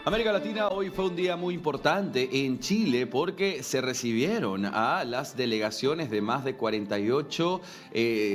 América Latina, hoy fue un día muy importante en Chile porque se recibieron a las delegaciones de más de 48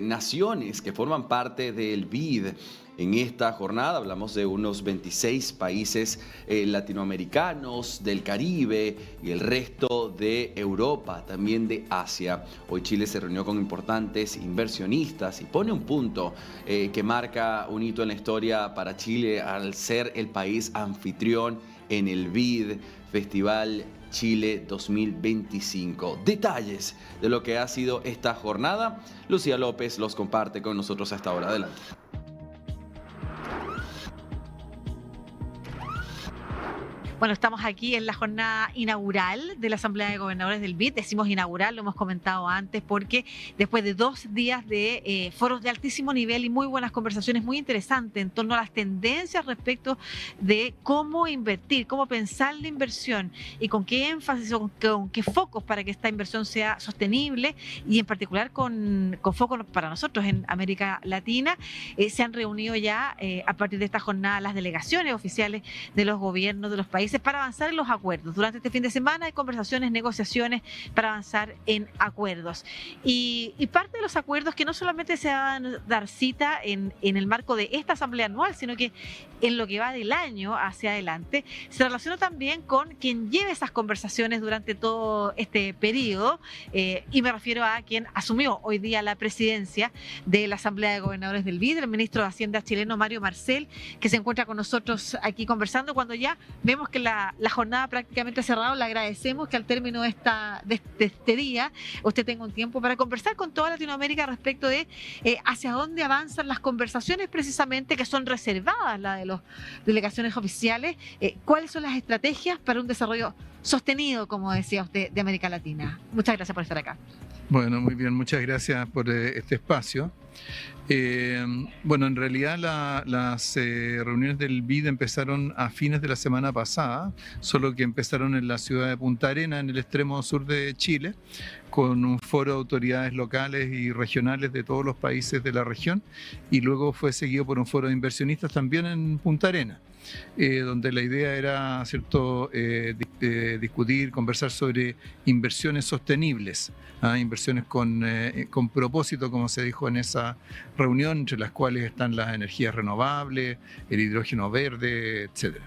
naciones que forman parte del BID. En esta jornada hablamos de unos 26 países latinoamericanos, del Caribe y el resto de Europa, también de Asia. Hoy Chile se reunió con importantes inversionistas y pone un punto que marca un hito en la historia para Chile al ser el país anfitrión en el BID, Festival Chile 2025. Detalles de lo que ha sido esta jornada, Lucía López los comparte con nosotros a esta hora. Adelante. Bueno, estamos aquí en la jornada inaugural de la Asamblea de Gobernadores del BID. Decimos inaugural, lo hemos comentado antes, porque después de 2 días de foros de altísimo nivel y muy buenas conversaciones muy interesantes en torno a las tendencias respecto de cómo invertir, cómo pensar la inversión y con qué énfasis, con qué focos para que esta inversión sea sostenible y en particular con foco para nosotros en América Latina, se han reunido ya a partir de esta jornada las delegaciones oficiales de los gobiernos de los países para avanzar en los acuerdos. Durante este fin de semana hay conversaciones, negociaciones para avanzar en acuerdos. Y parte de los acuerdos que no solamente se van a dar cita en el marco de esta asamblea anual, sino que en lo que va del año hacia adelante, se relaciona también con quien lleve esas conversaciones durante todo este periodo, y me refiero a quien asumió hoy día la presidencia de la Asamblea de Gobernadores del BID, el ministro de Hacienda chileno Mario Marcel, que se encuentra con nosotros aquí conversando cuando ya vemos que la jornada prácticamente ha cerrado. Le agradecemos que al término de este día usted tenga un tiempo para conversar con toda Latinoamérica respecto de hacia dónde avanzan las conversaciones precisamente que son reservadas, la de las delegaciones oficiales, cuáles son las estrategias para un desarrollo sostenido, como decía usted, de América Latina. Muchas gracias por estar acá. Bueno, muy bien, muchas gracias por este espacio. Bueno, en realidad las reuniones del BID empezaron a fines de la semana pasada, solo que empezaron en la ciudad de Punta Arenas, en el extremo sur de Chile, con un foro de autoridades locales y regionales de todos los países de la región, y luego fue seguido por un foro de inversionistas también en Punta Arenas. Donde la idea era, ¿cierto?, discutir, conversar sobre inversiones sostenibles, inversiones con propósito, como se dijo en esa reunión, entre las cuales están las energías renovables, el hidrógeno verde, etcétera.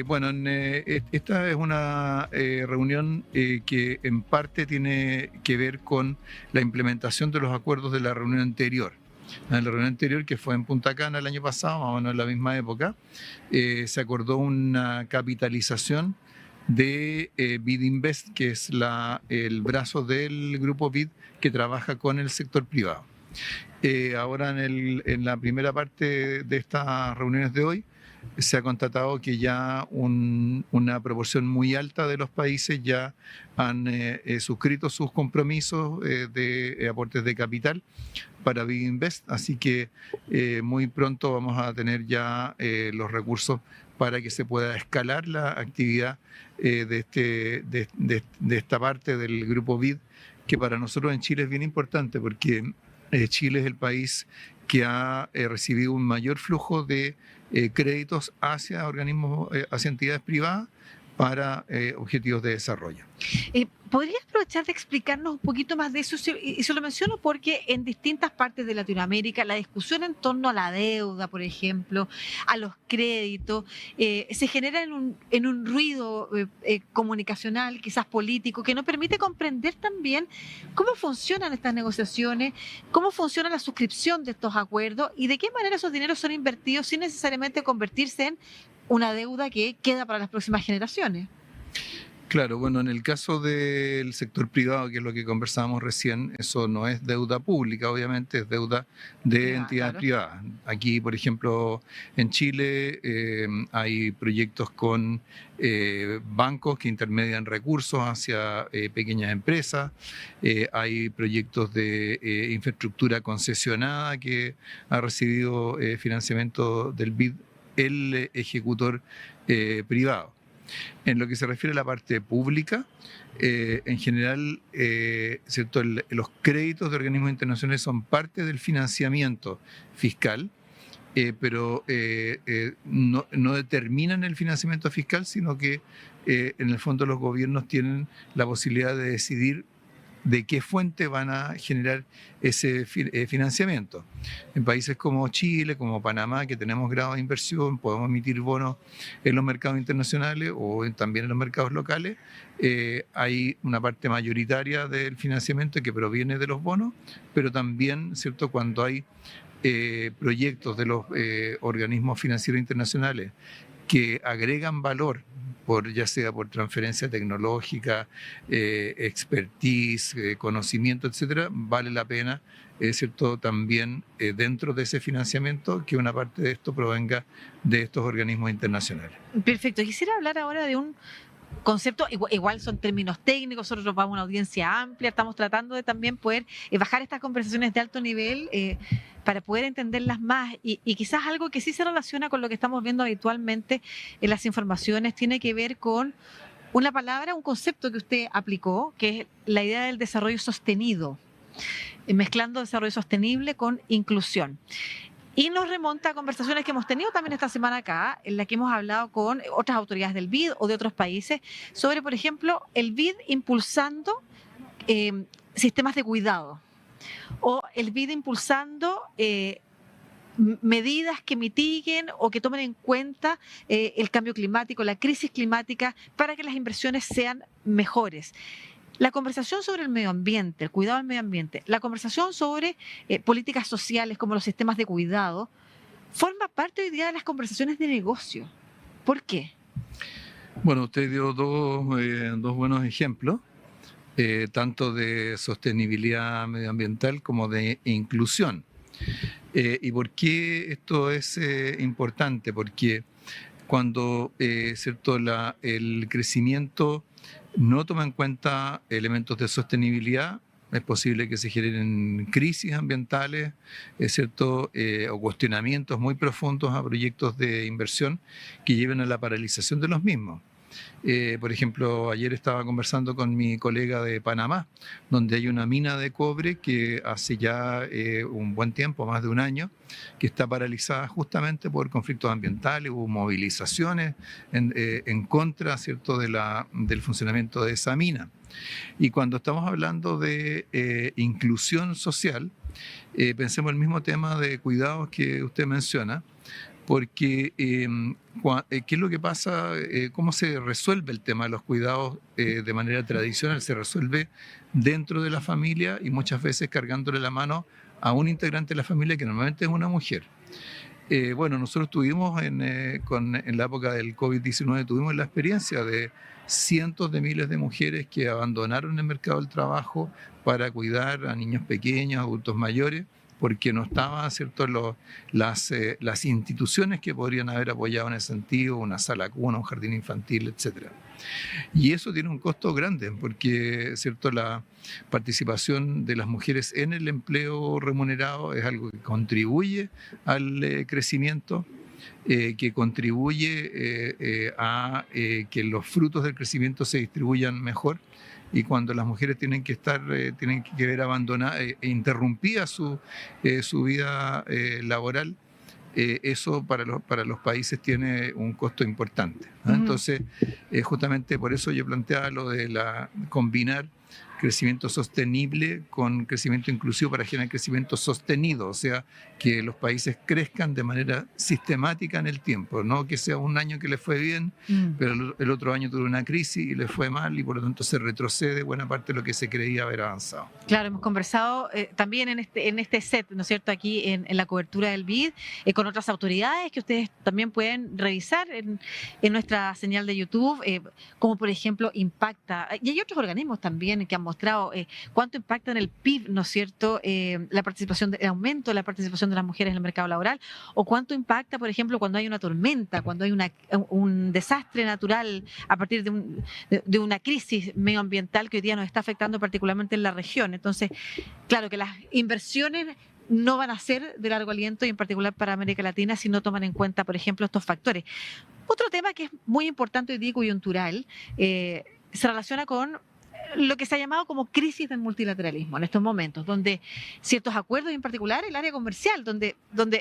Bueno, esta es una reunión que en parte tiene que ver con la implementación de los acuerdos de la reunión anterior. En la reunión anterior, que fue en Punta Cana el año pasado, más o menos en la misma época, se acordó una capitalización de BID Invest, que es el brazo del grupo BID que trabaja con el sector privado. Ahora en la primera parte de estas reuniones de hoy, se ha constatado que ya una proporción muy alta de los países ya han suscrito sus compromisos de aportes de capital para BID Invest, así que muy pronto vamos a tener ya los recursos para que se pueda escalar la actividad de esta parte del grupo BID, que para nosotros en Chile es bien importante porque Chile es el país que ha recibido un mayor flujo de créditos hacia organismos, hacia entidades privadas para objetivos de desarrollo. ¿Podría aprovechar de explicarnos un poquito más de eso? Y se lo menciono porque en distintas partes de Latinoamérica la discusión en torno a la deuda, por ejemplo, a los créditos, se genera en un ruido comunicacional, quizás político, que no permite comprender también cómo funcionan estas negociaciones, cómo funciona la suscripción de estos acuerdos y de qué manera esos dineros son invertidos sin necesariamente convertirse en una deuda que queda para las próximas generaciones. Claro, bueno, en el caso del sector privado, que es lo que conversábamos recién, eso no es deuda pública, obviamente, es deuda de entidades Claro. privadas. Aquí, por ejemplo, en Chile hay proyectos con bancos que intermedian recursos hacia pequeñas empresas, hay proyectos de infraestructura concesionada que ha recibido financiamiento del BID, el ejecutor privado. En lo que se refiere a la parte pública, en general, ¿cierto? Los créditos de organismos internacionales son parte del financiamiento fiscal pero no determinan el financiamiento fiscal, sino que en el fondo los gobiernos tienen la posibilidad de decidir de qué fuente van a generar ese financiamiento. En países como Chile, como Panamá, que tenemos grado de inversión, podemos emitir bonos en los mercados internacionales o también en los mercados locales, hay una parte mayoritaria del financiamiento que proviene de los bonos, pero también, ¿cierto?, cuando hay proyectos de los organismos financieros internacionales que agregan valor, ya sea por transferencia tecnológica, expertise, conocimiento, etcétera, vale la pena, ¿cierto?, también dentro de ese financiamiento que una parte de esto provenga de estos organismos internacionales. Perfecto. Quisiera hablar ahora de un concepto, igual son términos técnicos, nosotros vamos a una audiencia amplia, estamos tratando de también poder bajar estas conversaciones de alto nivel para poder entenderlas más y quizás algo que sí se relaciona con lo que estamos viendo habitualmente en las informaciones tiene que ver con una palabra, un concepto que usted aplicó, que es la idea del desarrollo sostenido, mezclando desarrollo sostenible con inclusión. Y nos remonta a conversaciones que hemos tenido también esta semana acá, en la que hemos hablado con otras autoridades del BID o de otros países, sobre, por ejemplo, el BID impulsando sistemas de cuidado, o el BID impulsando medidas que mitiguen o que tomen en cuenta el cambio climático, la crisis climática, para que las inversiones sean mejores. La conversación sobre el medio ambiente, el cuidado del medio ambiente, la conversación sobre políticas sociales como los sistemas de cuidado, forma parte hoy día de las conversaciones de negocio. ¿Por qué? Bueno, usted dio dos buenos ejemplos, tanto de sostenibilidad medioambiental como de inclusión. ¿Y por qué esto es importante? Porque cuando ¿cierto? El crecimiento no toma en cuenta elementos de sostenibilidad, es posible que se generen crisis ambientales, ¿cierto? O cuestionamientos muy profundos a proyectos de inversión que lleven a la paralización de los mismos. Por ejemplo, ayer estaba conversando con mi colega de Panamá, donde hay una mina de cobre que hace ya un buen tiempo, más de un año, que está paralizada justamente por conflictos ambientales, hubo movilizaciones en contra, ¿cierto?, del funcionamiento de esa mina. Y cuando estamos hablando de inclusión social, pensemos el mismo tema de cuidados que usted menciona, porque ¿qué es lo que pasa? ¿Cómo se resuelve el tema de los cuidados de manera tradicional? Se resuelve dentro de la familia y muchas veces cargándole la mano a un integrante de la familia que normalmente es una mujer. Bueno, nosotros tuvimos en la época del COVID-19, tuvimos la experiencia de cientos de miles de mujeres que abandonaron el mercado del trabajo para cuidar a niños pequeños, adultos mayores, porque no estaban, ¿cierto?, las instituciones que podrían haber apoyado en ese sentido, una sala cuna, un jardín infantil, etc. Y eso tiene un costo grande, porque, ¿cierto?, la participación de las mujeres en el empleo remunerado es algo que contribuye al crecimiento, que contribuye a que los frutos del crecimiento se distribuyan mejor. Y cuando las mujeres tienen que ver abandonada, interrumpida su vida laboral, eso para los países tiene un costo importante, ¿no? Entonces, justamente por eso yo planteaba lo de combinar crecimiento sostenible con crecimiento inclusivo para generar crecimiento sostenido, o sea, que los países crezcan de manera sistemática en el tiempo, no que sea un año que les fue bien, pero el otro año tuvo una crisis y les fue mal y por lo tanto se retrocede buena parte de lo que se creía haber avanzado. Claro, hemos conversado también en este set, ¿no es cierto?, aquí en la cobertura del BID, con otras autoridades que ustedes también pueden revisar en nuestra señal de YouTube, como por ejemplo impacta, y hay otros organismos también que han mostrado cuánto impacta en el PIB, ¿no es cierto?, el aumento de la participación de las mujeres en el mercado laboral, o cuánto impacta, por ejemplo, cuando hay una tormenta, cuando hay un desastre natural a partir de una crisis medioambiental que hoy día nos está afectando particularmente en la región. Entonces, claro que las inversiones no van a ser de largo aliento y en particular para América Latina si no toman en cuenta, por ejemplo, estos factores. Otro tema que es muy importante hoy día y coyuntural se relaciona con lo que se ha llamado como crisis del multilateralismo en estos momentos, donde ciertos acuerdos, en particular el área comercial, donde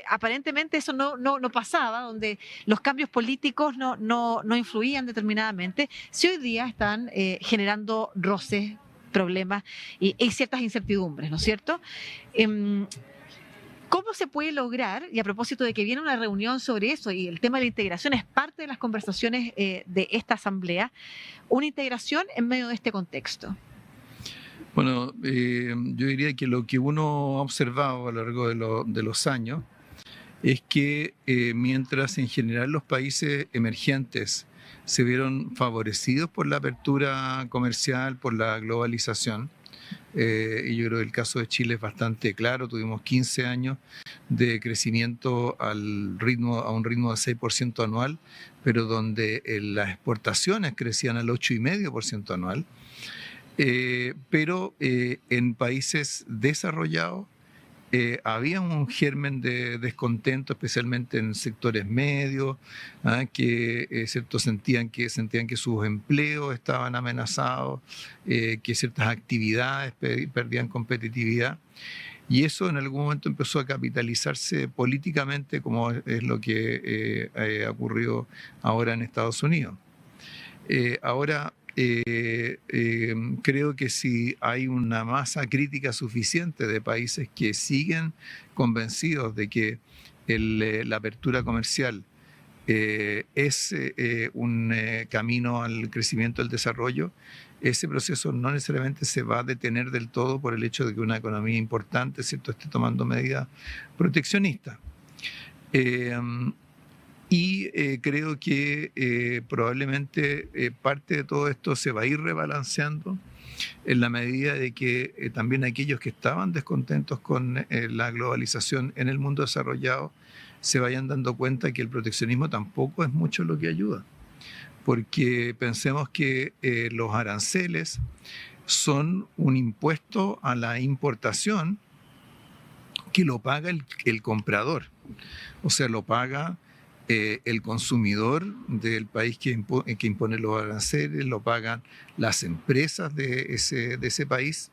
aparentemente eso no pasaba, donde los cambios políticos no influían determinadamente, si hoy día están generando roces, problemas y ciertas incertidumbres, ¿no es cierto? ¿Cómo se puede lograr, y a propósito de que viene una reunión sobre eso y el tema de la integración es parte de las conversaciones de esta asamblea, una integración en medio de este contexto? Bueno, yo diría que lo que uno ha observado a lo largo de los años es que mientras en general los países emergentes se vieron favorecidos por la apertura comercial, por la globalización, y yo creo que el caso de Chile es bastante claro, tuvimos 15 años de crecimiento a un ritmo de 6% anual, pero donde las exportaciones crecían al 8,5% anual. Pero en países desarrollados había un germen de descontento, especialmente en sectores medios, que ¿cierto? sentían que sus empleos estaban amenazados, que ciertas actividades perdían competitividad. Y eso en algún momento empezó a capitalizarse políticamente, como es lo que ha ocurrido ahora en Estados Unidos. Creo que si hay una masa crítica suficiente de países que siguen convencidos de que la apertura comercial es un camino al crecimiento, al desarrollo, ese proceso no necesariamente se va a detener del todo por el hecho de que una economía importante, ¿cierto?, esté tomando medidas proteccionistas. Creo que probablemente parte de todo esto se va a ir rebalanceando en la medida de que también aquellos que estaban descontentos con la globalización en el mundo desarrollado se vayan dando cuenta que el proteccionismo tampoco es mucho lo que ayuda. Porque pensemos que los aranceles son un impuesto a la importación que lo paga el comprador, o sea, lo paga el consumidor del país que impone los aranceles, lo pagan las empresas de ese país,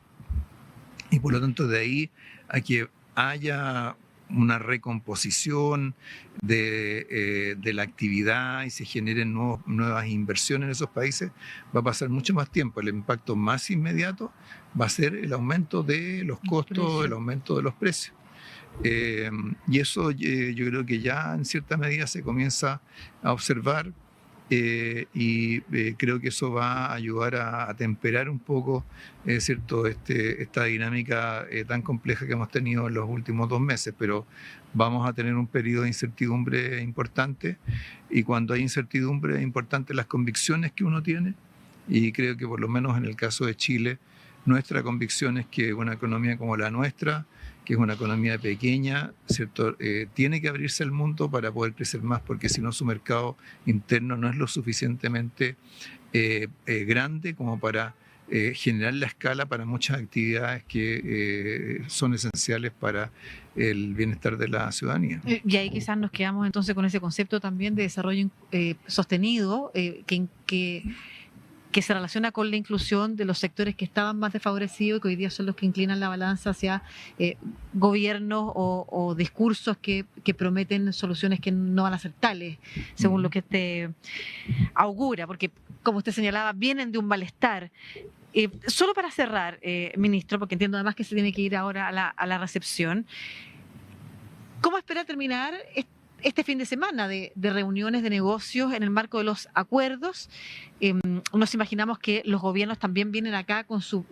y por lo tanto de ahí a que haya una recomposición de la actividad y se generen nuevas inversiones en esos países, va a pasar mucho más tiempo. El impacto más inmediato va a ser el aumento de los costos, el aumento de los precios. Y eso yo creo que ya en cierta medida se comienza a observar, creo que eso va a ayudar a temperar un poco ¿cierto? Esta dinámica tan compleja que hemos tenido en los últimos 2 meses, pero vamos a tener un periodo de incertidumbre importante, y cuando hay incertidumbre es importante las convicciones que uno tiene, y creo que por lo menos en el caso de Chile, nuestra convicción es que una economía como la nuestra, que es una economía pequeña, ¿cierto? Tiene que abrirse al mundo para poder crecer más, porque si no su mercado interno no es lo suficientemente grande como para generar la escala para muchas actividades que son esenciales para el bienestar de la ciudadanía. Y ahí quizás nos quedamos entonces con ese concepto también de desarrollo sostenido, que se relaciona con la inclusión de los sectores que estaban más desfavorecidos y que hoy día son los que inclinan la balanza hacia gobiernos o discursos que prometen soluciones que no van a ser tales, según lo que usted augura, porque como usted señalaba, vienen de un malestar. Solo para cerrar, ministro, porque entiendo además que se tiene que ir ahora a la recepción, ¿cómo espera terminar este fin de semana de reuniones de negocios en el marco de los acuerdos? Nos imaginamos que los gobiernos también vienen acá con sus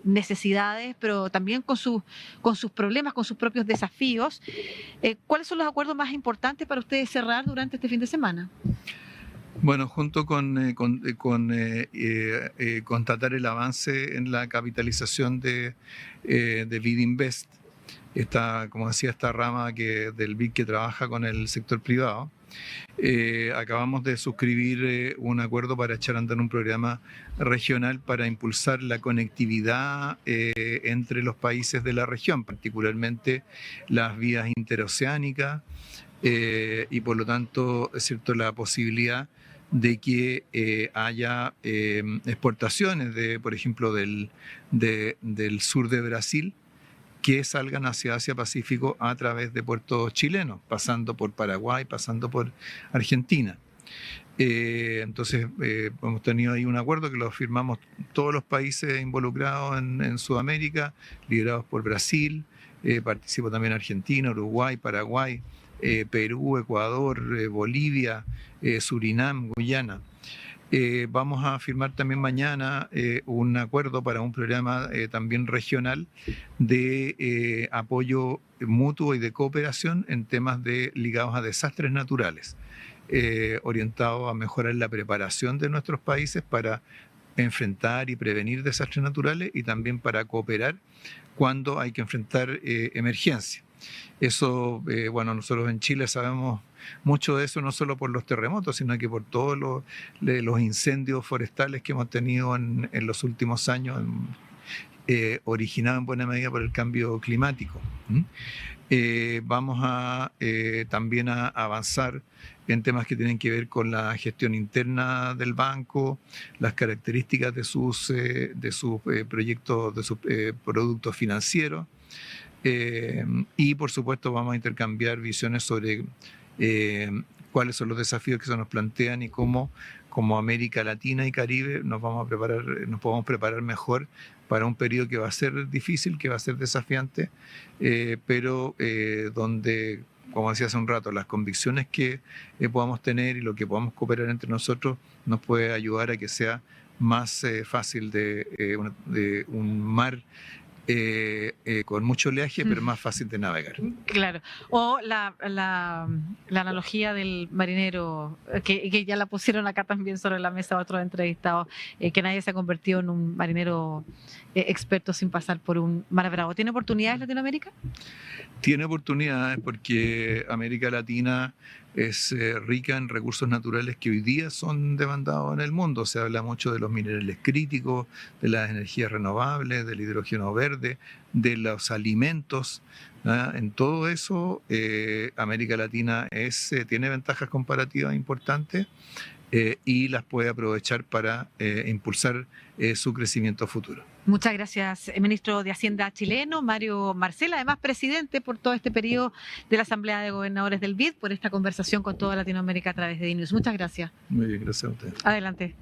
necesidades, pero también con sus problemas, con sus propios desafíos. ¿Cuáles son los acuerdos más importantes para ustedes cerrar durante este fin de semana? Bueno, junto con constatar el avance en la capitalización de BID Invest, como decía, esta rama del BID que trabaja con el sector privado, acabamos de suscribir un acuerdo para echar a andar un programa regional para impulsar la conectividad entre los países de la región, particularmente las vías interoceánicas, y por lo tanto, es cierto, la posibilidad de que haya exportaciones de, por ejemplo, del sur de Brasil, que salgan hacia Asia-Pacífico a través de puertos chilenos, pasando por Paraguay, pasando por Argentina. Entonces, hemos tenido ahí un acuerdo que lo firmamos todos los países involucrados en Sudamérica, liderados por Brasil, participó también Argentina, Uruguay, Paraguay, Perú, Ecuador, Bolivia, Surinam, Guyana. Vamos a firmar también mañana un acuerdo para un programa también regional de apoyo mutuo y de cooperación en temas ligados a desastres naturales, orientado a mejorar la preparación de nuestros países para enfrentar y prevenir desastres naturales y también para cooperar cuando hay que enfrentar emergencias. Eso, bueno, nosotros en Chile sabemos mucho de eso, no solo por los terremotos, sino que por todos los incendios forestales que hemos tenido en los últimos años, originados en buena medida por el cambio climático. Vamos también a avanzar en temas que tienen que ver con la gestión interna del banco, las características de sus proyectos, de sus productos financieros. Y por supuesto vamos a intercambiar visiones sobre cuáles son los desafíos que se nos plantean y cómo, como América Latina y Caribe, nos podemos preparar mejor para un periodo que va a ser difícil, que va a ser desafiante, pero donde, como decía hace un rato, las convicciones que podamos tener y lo que podamos cooperar entre nosotros nos puede ayudar a que sea más fácil de un mar con mucho oleaje, pero más fácil de navegar. Claro. O la analogía del marinero, que ya la pusieron acá también sobre la mesa otros entrevistados, que nadie se ha convertido en un marinero experto sin pasar por un mar bravo. ¿Tiene oportunidades Latinoamérica? Tiene oportunidades porque América Latina es rica en recursos naturales que hoy día son demandados en el mundo. Se habla mucho de los minerales críticos, de las energías renovables, del hidrógeno verde, de los alimentos. En todo eso, América Latina tiene ventajas comparativas importantes y las puede aprovechar para impulsar su crecimiento futuro. Muchas gracias, ministro de Hacienda chileno, Mario Marcel, además presidente por todo este periodo de la Asamblea de Gobernadores del BID, por esta conversación con toda Latinoamérica a través de DNews. Muchas gracias. Muy bien, gracias a usted. Adelante.